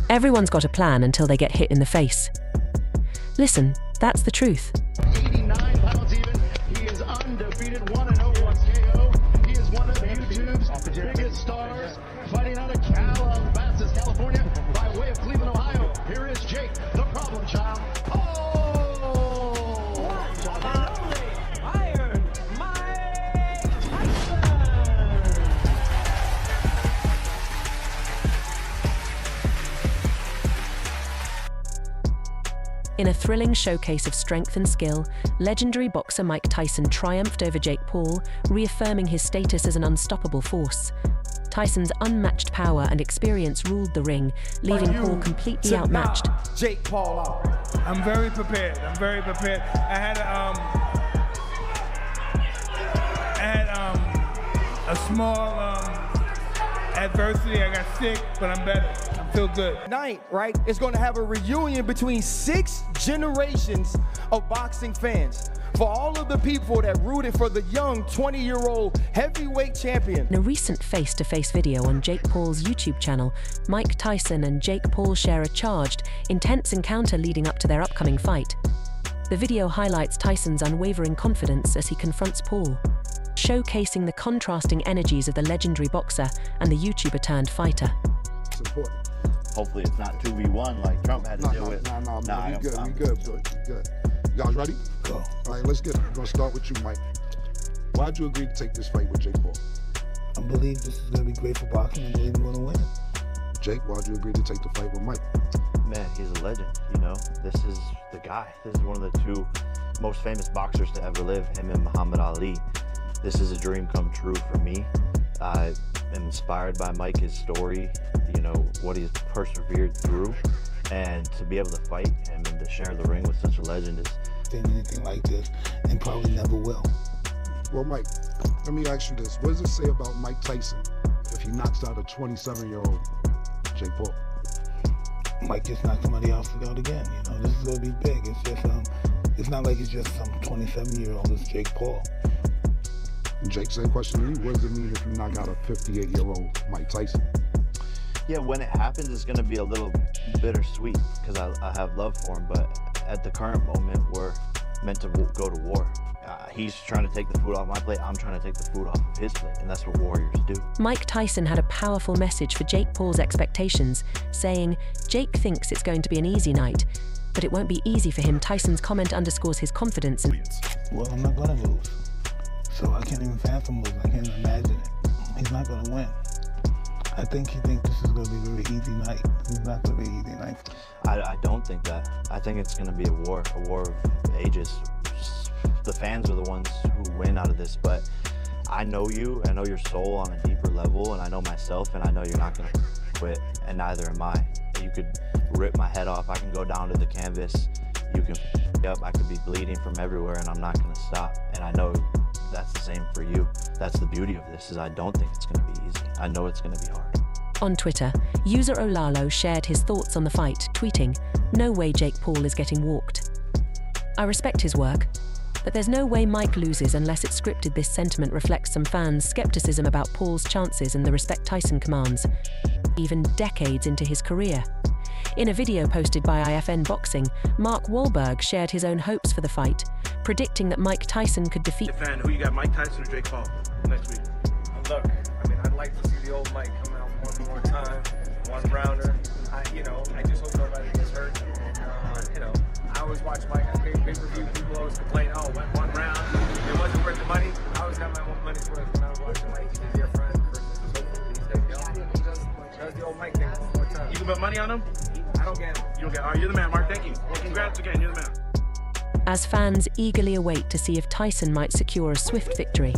Everyone's got a plan until they get hit in the face. Listen, that's the truth. 89 pounds even. He is undefeated, 1-0 on KO. He is one of YouTube's biggest stars, fighting out of Calabasas, California, by way of Cleveland, Ohio. Here is Jake, the problem child. In a thrilling showcase of strength and skill, legendary boxer Mike Tyson triumphed over Jake Paul, reaffirming his status as an unstoppable force. Tyson's unmatched power and experience ruled the ring, leaving Paul completely outmatched. Jake Paul out. I'm very prepared. I had a small adversity. I got sick, but I'm better. I feel good. Tonight, right, is going to have a reunion between 6 generations of boxing fans. For all of the people that rooted for the young 20-year-old heavyweight champion. In a recent face-to-face video on Jake Paul's YouTube channel, Mike Tyson and Jake Paul share a charged, intense encounter leading up to their upcoming fight. The video highlights Tyson's unwavering confidence as he confronts Paul, showcasing the contrasting energies of the legendary boxer and the YouTuber-turned fighter. It's important. Hopefully it's not 2v1 like Trump had to do it. No, we good. You guys ready? Go. All right, let's get it. We're going to start with you, Mike. Why'd you agree to take this fight with Jake Paul? I believe this is going to be great for boxing. I believe we're going to win. Jake, why'd you agree to take the fight with Mike? Man, he's a legend, you know. This is the guy. This is one of the 2 most famous boxers to ever live, him and Muhammad Ali. This is a dream come true for me. I'm inspired by Mike, his story, you know, what he's persevered through. And to be able to fight him and to share the ring with such a legend is... anything like this, and probably never will. Well, Mike, let me ask you this. What does it say about Mike Tyson if he knocks out a 27-year-old Jake Paul? Mike just knocked somebody else out again. You know, this is going to be big. It's just, it's not like it's just some 27-year-old. It's Jake Paul. Jake, same question to you. What does it mean if you knock out a 58-year-old Mike Tyson? Yeah, when it happens, it's going to be a little bittersweet because I have love for him, but at the current moment, we're meant to go to war. He's trying to take the food off my plate, I'm trying to take the food off of his plate, and that's what warriors do. Mike Tyson had a powerful message for Jake Paul's expectations, saying, "Jake thinks it's going to be an easy night, but it won't be easy for him." Tyson's comment underscores his confidence. Well, I'm not going to lose, so I can't even fathom losing. I can't imagine it. He's not going to win. I think he thinks this is going to be a very easy night. It's not going to be an easy night. I don't think that. I think it's going to be a war of ages. The fans are the ones who win out of this, but I know you, I know your soul on a deeper level, and I know myself, and I know you're not going to quit, and neither am I. You could rip my head off, I can go down to the canvas, you can up, I could be bleeding from everywhere, and I'm not going to stop. And I know that's the same for you. That's the beauty of this, is I don't think it's going to be easy. I know it's going to be hard. On Twitter, user Olalo shared his thoughts on the fight, tweeting, "No way Jake Paul is getting walked. I respect his work, but there's no way Mike loses unless it's scripted." This sentiment reflects some fans' skepticism about Paul's chances and the respect Tyson commands, even decades into his career. In a video posted by IFN Boxing, Mark Wahlberg shared his own hopes for the fight, predicting that Mike Tyson could defeat... Fan, who you got, Mike Tyson or Jake Paul next week? Look, I mean, I'd like to see the old Mike come out one more time, one rounder. I just hope nobody gets hurt. I always watch Mike on pay-per-view. People always complain, oh, went one round, it wasn't worth the money. I always got my money's worth when I was watching Mike. He's a dear friend. He does the old Mike thing one more time. You can put money on him? I don't get him. You don't get. All right, you're the man, Mark. Thank you. Well, congrats again. You're the man. As fans eagerly await to see if Tyson might secure a swift victory.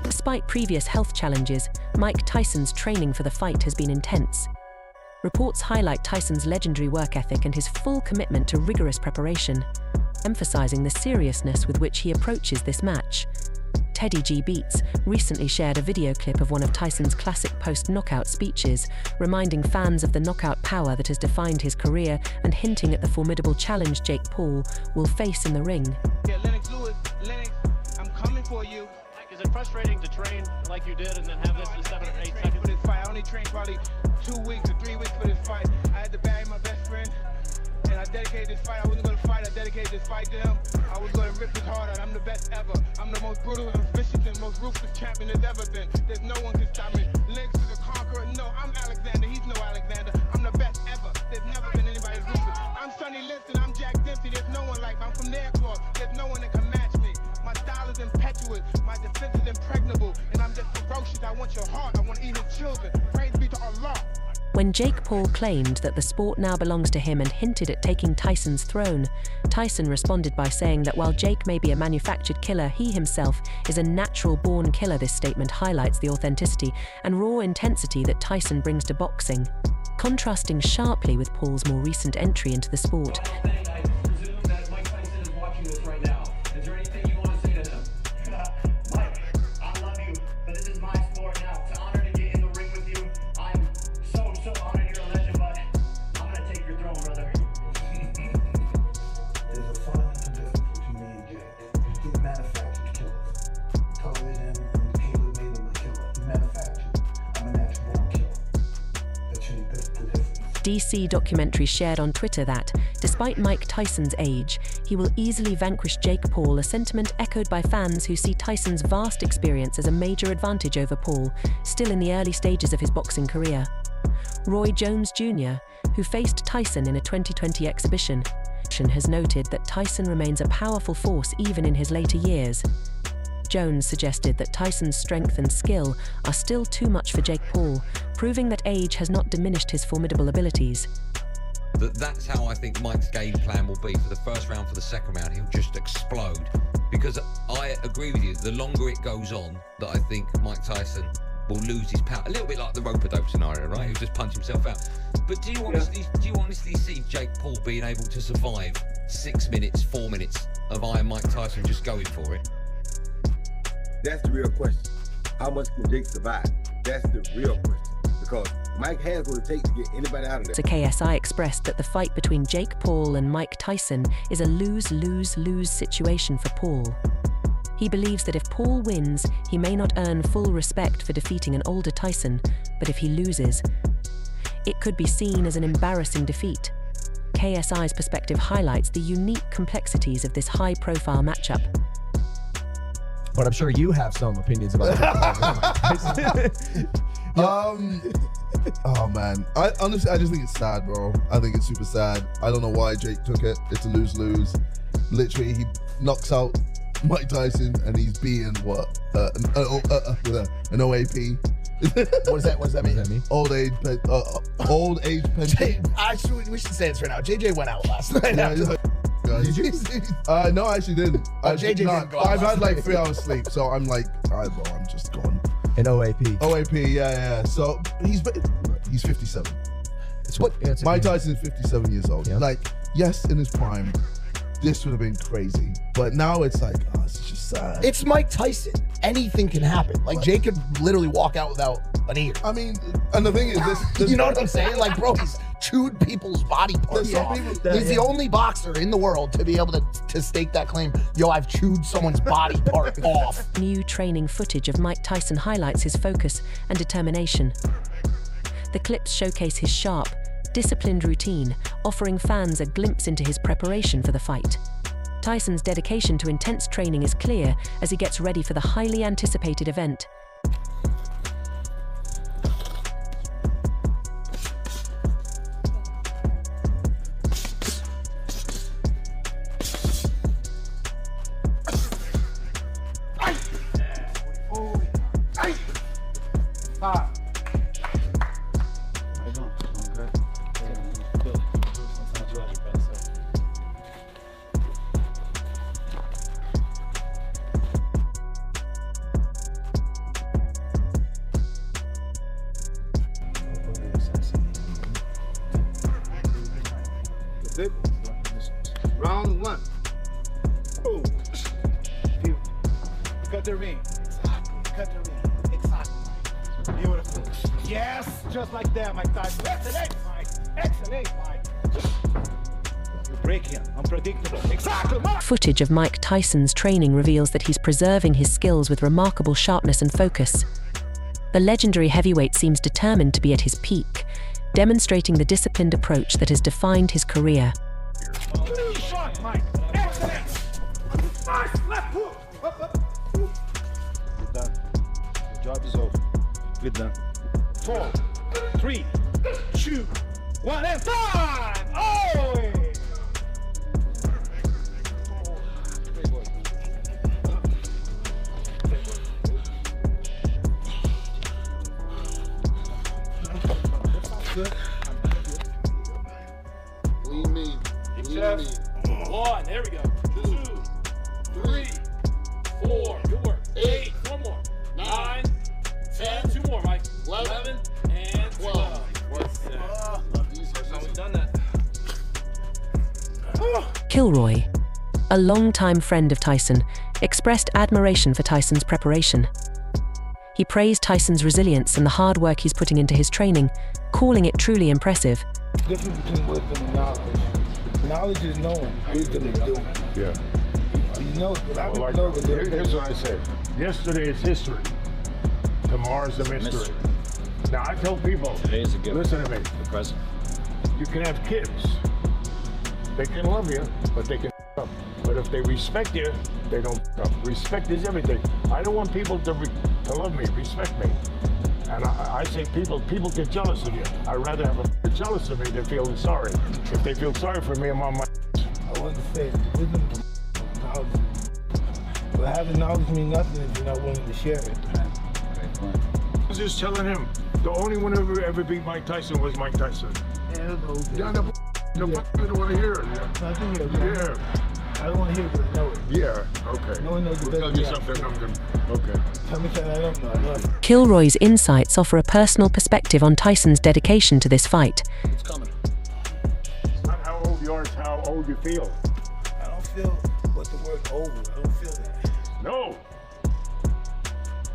Despite previous health challenges, Mike Tyson's training for the fight has been intense. Reports highlight Tyson's legendary work ethic and his full commitment to rigorous preparation, emphasizing the seriousness with which he approaches this match. Teddy G Beats recently shared a video clip of one of Tyson's classic post-knockout speeches, reminding fans of the knockout power that has defined his career and hinting at the formidable challenge Jake Paul will face in the ring. Yeah, Lennox Lewis, frustrating to train like you did and then have this in 7 or 8 seconds? For this fight, I only trained probably 2 weeks or 3 weeks for this fight. I had to bury my best friend, and I dedicated this fight. I wasn't going to fight. I dedicated this fight to him. I was going to rip his heart out. I'm the best ever. I'm the most brutal and vicious and most ruthless champion there's ever been. There's no one can stop me. Legs to the conqueror. No, I'm Alexander. He's no Alexander. I'm the best ever. There's never been anybody as ruthless. I'm Sonny Liston. I'm Jack Dempsey. There's no one like me. I'm from their claw. There's no one that can match me. My style is impetuous. My defense is impregnable. And I'm just ferocious. I want your heart. I want to eat his children. Praise be to Allah. When Jake Paul claimed that the sport now belongs to him and hinted at taking Tyson's throne, Tyson responded by saying that while Jake may be a manufactured killer, he himself is a natural-born killer. This statement highlights the authenticity and raw intensity that Tyson brings to boxing, contrasting sharply with Paul's more recent entry into the sport. I presume that Mike Tyson is watching this right now. Is there anything you want to say to him? Mike, I love you, but this is my sport now. It's an honor to get in the ring with you. I'm so honored you're a legend, but I'm going to take your throne, brother. There's a fundamental difference between me and Jake. He's manufactured killers. Television and cable made him a killer. He's manufactured. I'm a natural-born killer. That's the difference. DC documentary shared on Twitter that, despite Mike Tyson's age, he will easily vanquish Jake Paul, a sentiment echoed by fans who see Tyson's vast experience as a major advantage over Paul, still in the early stages of his boxing career. Roy Jones Jr., who faced Tyson in a 2020 exhibition, has noted that Tyson remains a powerful force even in his later years. Jones suggested that Tyson's strength and skill are still too much for Jake Paul, proving that age has not diminished his formidable abilities. That's how I think Mike's game plan will be for the first round. For the second round, he'll just explode. Because I agree with you, the longer it goes on, that I think Mike Tyson will lose his power. A little bit like the rope-a-dope scenario, right? He'll just punch himself out. But do you honestly see Jake Paul being able to survive 6 minutes, 4 minutes of Iron Mike Tyson just going for it? That's the real question. How much can Jake survive? That's the real question. Because Mike has what it takes to get anybody out of there. So KSI expressed that the fight between Jake Paul and Mike Tyson is a lose-lose-lose situation for Paul. He believes that if Paul wins, he may not earn full respect for defeating an older Tyson, but if he loses, it could be seen as an embarrassing defeat. KSI's perspective highlights the unique complexities of this high-profile matchup. But I'm sure you have some opinions about it. Oh man, I honestly just think it's sad, bro. I think it's super sad. I don't know why Jake took it. It's a lose-lose. Literally, he knocks out Mike Tyson and he's beaten what? An OAP. What does that mean? Old age pension. We should say this right now. JJ went out last night. Did you? No, I actually didn't. JJ didn't go out. I've had like 3 hours sleep, so I'm like, all right, bro, I'm just gone. An OAP. OAP, yeah. So he's 57. Mike Tyson is 57 years old. Yeah. Like, yes, in his prime, this would have been crazy. But now it's like, oh, it's just sad. It's Mike Tyson. Anything can happen. Like, Jake could literally walk out without an ear. I mean, and the thing is, this you know what I'm saying? Like, bro, he's chewed people's body parts off. He's the only boxer in the world to be able to stake that claim. Yo, I've chewed someone's body part off. New training footage of Mike Tyson highlights his focus and determination. The clips showcase his sharp, disciplined routine, offering fans a glimpse into his preparation for the fight. Tyson's dedication to intense training is clear as he gets ready for the highly anticipated event. Round 1. Boom. Cut the ring. Cut the ring. Exactly. Beautiful. Yes, just like that, Mike Tyson. Excellent, Mike. Excellent, Mike. break him. Unpredictable. Exactly. Footage of Mike Tyson's training reveals that he's preserving his skills with remarkable sharpness and focus. The legendary heavyweight seems determined to be at his peak, demonstrating the disciplined approach that has defined his career. Clean shot, Mike. Excellent. Nice left hook. Good done. The job is over. Good done. 4, 3, 2, 1, and time! Oh! Good. Lean me. Lean me. 1, there we go. 2, 3, 4, good work. 8, 4 more. 9, 10, 2 more, Mike. 11, and 12. What's that? First time we've done that. Kilroy, a longtime friend of Tyson, expressed admiration for Tyson's preparation. He praised Tyson's resilience and the hard work he's putting into his training, calling it truly impressive. The difference between wisdom and knowledge. Knowledge is knowing, wisdom is doing. Yeah. You know, Here's what I say. Yesterday is history. Tomorrow's a mystery. Now I tell people, Today's a gift. listen to me. The present. You can have kids. They can love you, but they can up. But if they respect you, they don't up. Respect is everything. I don't want people to love me, respect me. And I say people get jealous of you. I'd rather have a jealous of me than feeling sorry. If they feel sorry for me, I'm on my. I want to say, wisdom is knowledge. But having knowledge means nothing if you're not willing to share it. I was just telling him, the only one who ever beat Mike Tyson was Mike Tyson. Yeah, I don't want to hear it. Yeah. I don't want to hear it because I know it. Yeah, okay. No one knows We'll tell you something. Okay. Tell me something I don't know. I know it. Kilroy's insights offer a personal perspective on Tyson's dedication to this fight. It's coming. It's not how old you are, it's how old you feel. I don't feel what the word old. I don't feel that. No.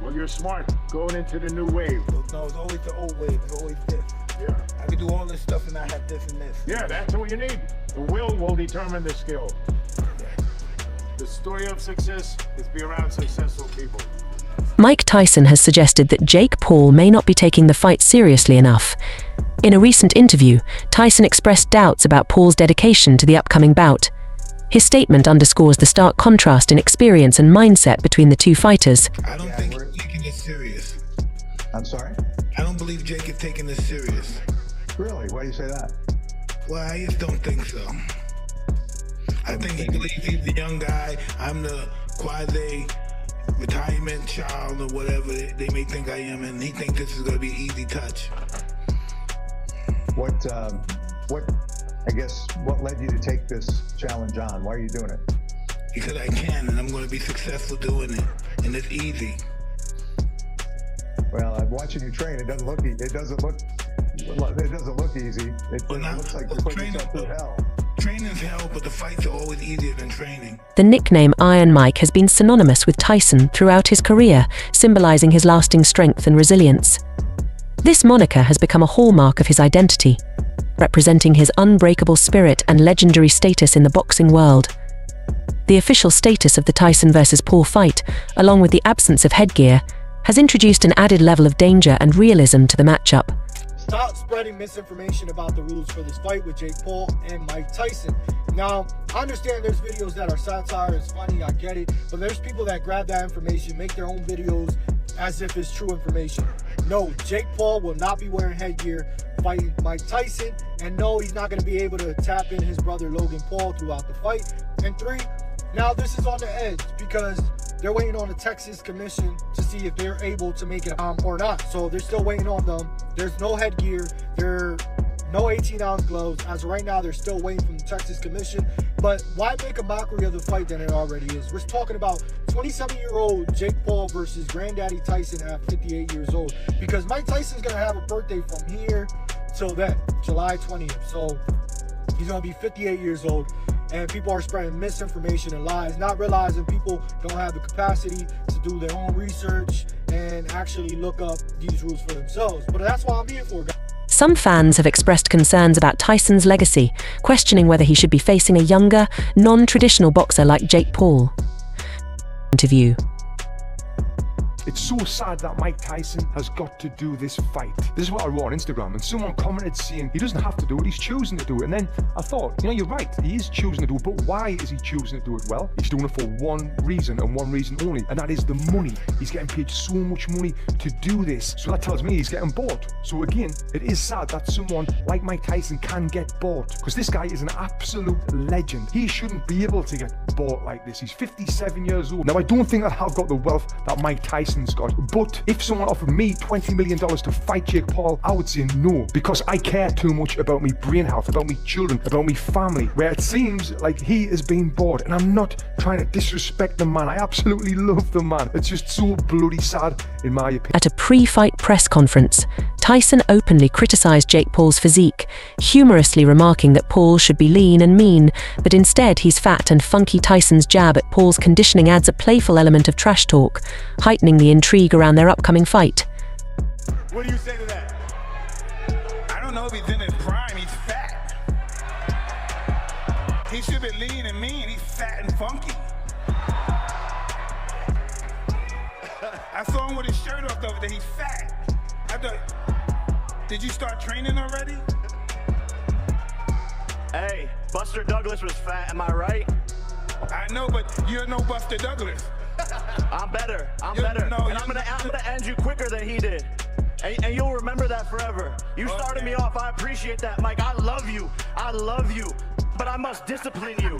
Well, you're smart going into the new wave. No, it's always the old wave. It's always this. Yeah. I can do all this stuff and not have this and this. Yeah, that's what you need. The will determine the skill. The story of success is be around successful people. Mike Tyson has suggested that Jake Paul may not be taking the fight seriously enough. In a recent interview, Tyson expressed doubts about Paul's dedication to the upcoming bout. His statement underscores the stark contrast in experience and mindset between the two fighters. I don't think he's taking this serious. I'm sorry? I don't believe Jake is taking this serious. Really? Why do you say that? Well, I just don't think so. I think he believes he's the young guy. I'm the quasi-retirement child or whatever they may think I am, and he thinks this is going to be an easy touch. What led you to take this challenge on? Why are you doing it? Because I can, and I'm going to be successful doing it, and it's easy. Well, I'm watching you train. It doesn't look easy. It doesn't look easy. It looks like you're putting yourself through hell. Training's hell, but the fights are always easier than training. The nickname Iron Mike has been synonymous with Tyson throughout his career, symbolizing his lasting strength and resilience. This moniker has become a hallmark of his identity, representing his unbreakable spirit and legendary status in the boxing world. The official status of the Tyson vs. Paul fight, along with the absence of headgear, has introduced an added level of danger and realism to the matchup. Stop spreading misinformation about the rules for this fight with Jake Paul and Mike Tyson. Now, I understand there's videos that are satire, it's funny, I get it, but there's people that grab that information, make their own videos as if it's true information. No, Jake Paul will not be wearing headgear fighting Mike Tyson, and no, he's not going to be able to tap in his brother Logan Paul throughout the fight. And 3, now this is on the edge because they're waiting on the Texas Commission to see if they're able to make it or not. So they're still waiting on them. There's no headgear. There no 18-ounce gloves. As of right now, they're still waiting from the Texas Commission. But why make a mockery of the fight than it already is? We're talking about 27-year-old Jake Paul versus Granddaddy Tyson at 58 years old. Because Mike Tyson's going to have a birthday from here till then, July 20th. So he's going to be 58 years old. And people are spreading misinformation and lies, not realizing people don't have the capacity to do their own research and actually look up these rules for themselves. But that's what I'm here for, guys. Some fans have expressed concerns about Tyson's legacy, questioning whether he should be facing a younger, non-traditional boxer like Jake Paul. Interview. It's so sad that Mike Tyson has got to do this fight. This is what I wrote on Instagram, and someone commented saying he doesn't have to do it, he's choosing to do it. And then I thought, you know, you're right, he is choosing to do it, but why is he choosing to do it? Well, he's doing it for one reason and one reason only, and that is the money. He's getting paid so much money to do this, so that tells me he's getting bought. So again, it is sad that someone like Mike Tyson can get bought, because this guy is an absolute legend. He shouldn't be able to get bought like this. He's 57 years old. Now, I don't think that I've got the wealth that Mike Tyson got, but if someone offered me $20 million to fight Jake Paul, I would say no, because I care too much about my brain health, about my children, about my family, where it seems like he is being bored. And I'm not trying to disrespect the man. I absolutely love the man. It's just so bloody sad, in my opinion. At a pre-fight press conference, Tyson openly criticized Jake Paul's physique, humorously remarking that Paul should be lean and mean, but instead he's fat and funky. Tyson's jab at Paul's conditioning adds a playful element of trash talk, heightening the intrigue around their upcoming fight. What do you say to that? I don't know if he's in his prime. He's fat. He should be lean and mean. He's fat and funky. I saw him with his shirt off over there. He's fat. Did you start training already? Hey, Buster Douglas was fat, am I right? I know, but you're no Buster Douglas. I'm better. I'm better. And I'm gonna end you quicker than he did. And you'll remember that forever. You started me off. I appreciate that, Mike. I love you. I love you. But I must discipline you.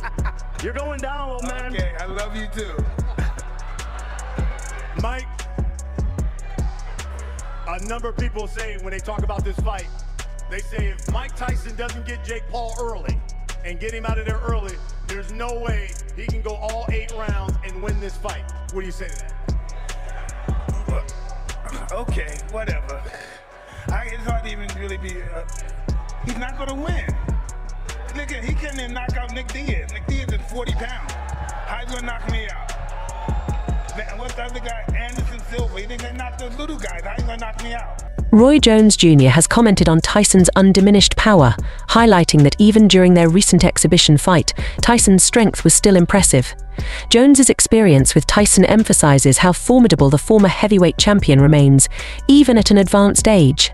You're going down, old man. Okay, I love you too. Mike, a number of people say when they talk about this fight, they say if Mike Tyson doesn't get Jake Paul early and get him out of there early, there's no way he can go all 8 rounds and win this fight. What do you say to that? Okay, whatever. It's hard to even really be. He's not going to win. Look at, he couldn't even knock out Nick Diaz. Nick Diaz is 40 pounds. How you going to knock me out? What's the other guy? Anderson Silva. You think they knocked those little guys? How you going to knock me out? Roy Jones Jr. has commented on Tyson's undiminished power, highlighting that even during their recent exhibition fight, Tyson's strength was still impressive. Jones's experience with Tyson emphasizes how formidable the former heavyweight champion remains, even at an advanced age.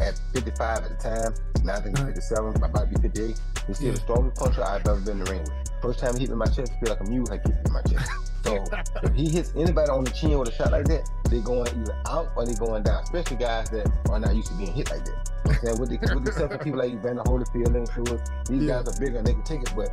At 55 at the time, now I think I'm 57, my body be 58. He's still the strongest puncher I've ever been in the ring with. First time he hit me in my chest, I feel like a mule had kicked me in my chest. So if he hits anybody on the chin with a shot like that, they going either out or they going down, especially guys that are not used to being hit like that. You know what I'm saying? With the except for people like Evander Holyfield and Lewis, these guys are bigger and they can take it, but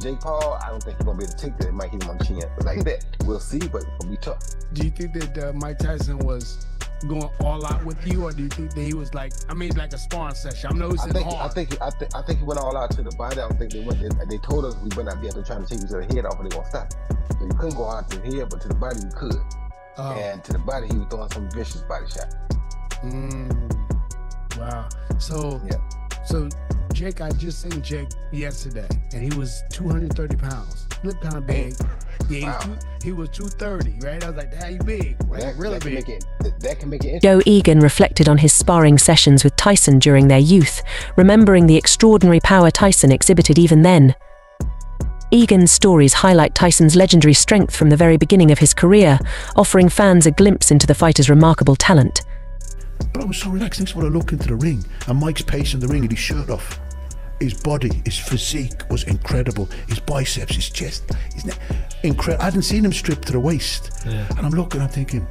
Jake Paul, I don't think he's gonna be able to take that. It might hit him on the chin, but like that, we'll see, but it's gonna be tough. Do you think that Mike Tyson was going all out with you, or do you think that he was like, I mean, like a sparring session? I know it's hard. I think he went all out to the body. I don't think they went. They told us we better not be out there trying to take each other's head off, or they gonna stop. So you couldn't go out to the head, but to the body you could. And to the body, he was throwing some vicious body shot. Wow. So Jake, I just seen Jake yesterday, and he was 230 pounds. Looked kind of big. Yeah, he was 230, right? I was like, "Damn, you big, right? Really big." That can make it. Joe Egan reflected on his sparring sessions with Tyson during their youth, remembering the extraordinary power Tyson exhibited even then. Egan's stories highlight Tyson's legendary strength from the very beginning of his career, offering fans a glimpse into the fighter's remarkable talent. But I was so relaxed. Next when I look into the ring, and Mike's pacing the ring with his shirt off. His body, his physique was incredible. His biceps, his chest, his neck, incredible. I hadn't seen him stripped to the waist. And I'm looking, I'm thinking,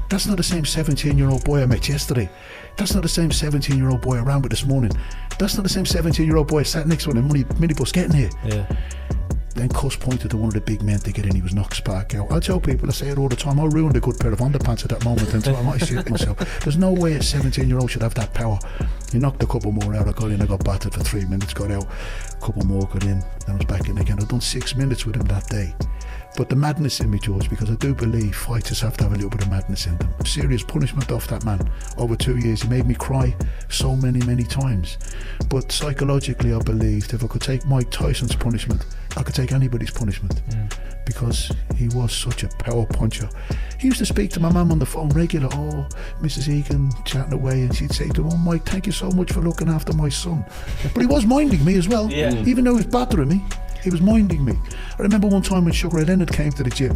that's not the same 17-year-old boy I met yesterday. That's not the same 17-year-old boy I ran with this morning. That's not the same 17-year-old boy I sat next to on the minibus getting here. Then Cuss pointed to one of the big men to get in. He was knocked spark out. I tell people, I say it all the time, I ruined a good pair of underpants at that moment, and so I might say to myself, there's no way a 17-year-old should have that power. He knocked a couple more out. I got in, I got battered for 3 minutes, got out, a couple more got in, then I was back in again. I'd done 6 minutes with him that day. But the madness in me, George, because I do believe fighters have to have a little bit of madness in them. Serious punishment off that man over 2 years. He made me cry so many times. But psychologically, I believed if I could take Mike Tyson's punishment, I could take anybody's punishment. Because he was such a power puncher. He used to speak to my mum on the phone regular. Oh, Mrs. Egan, chatting away, and she'd say to him, oh, Mike, thank you so much for looking after my son. But he was minding me as well. Even though he was battering me, he was minding me. I remember one time when Sugar Ray Leonard came to the gym.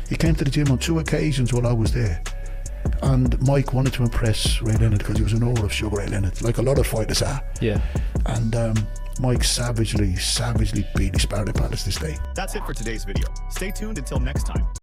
He came to the gym on 2 occasions while I was there. And Mike wanted to impress Ray Leonard because he was in awe of Sugar Ray Leonard, like a lot of fighters are. Yeah. And Mike savagely beat his sparring partners this day. That's it for today's video. Stay tuned until next time.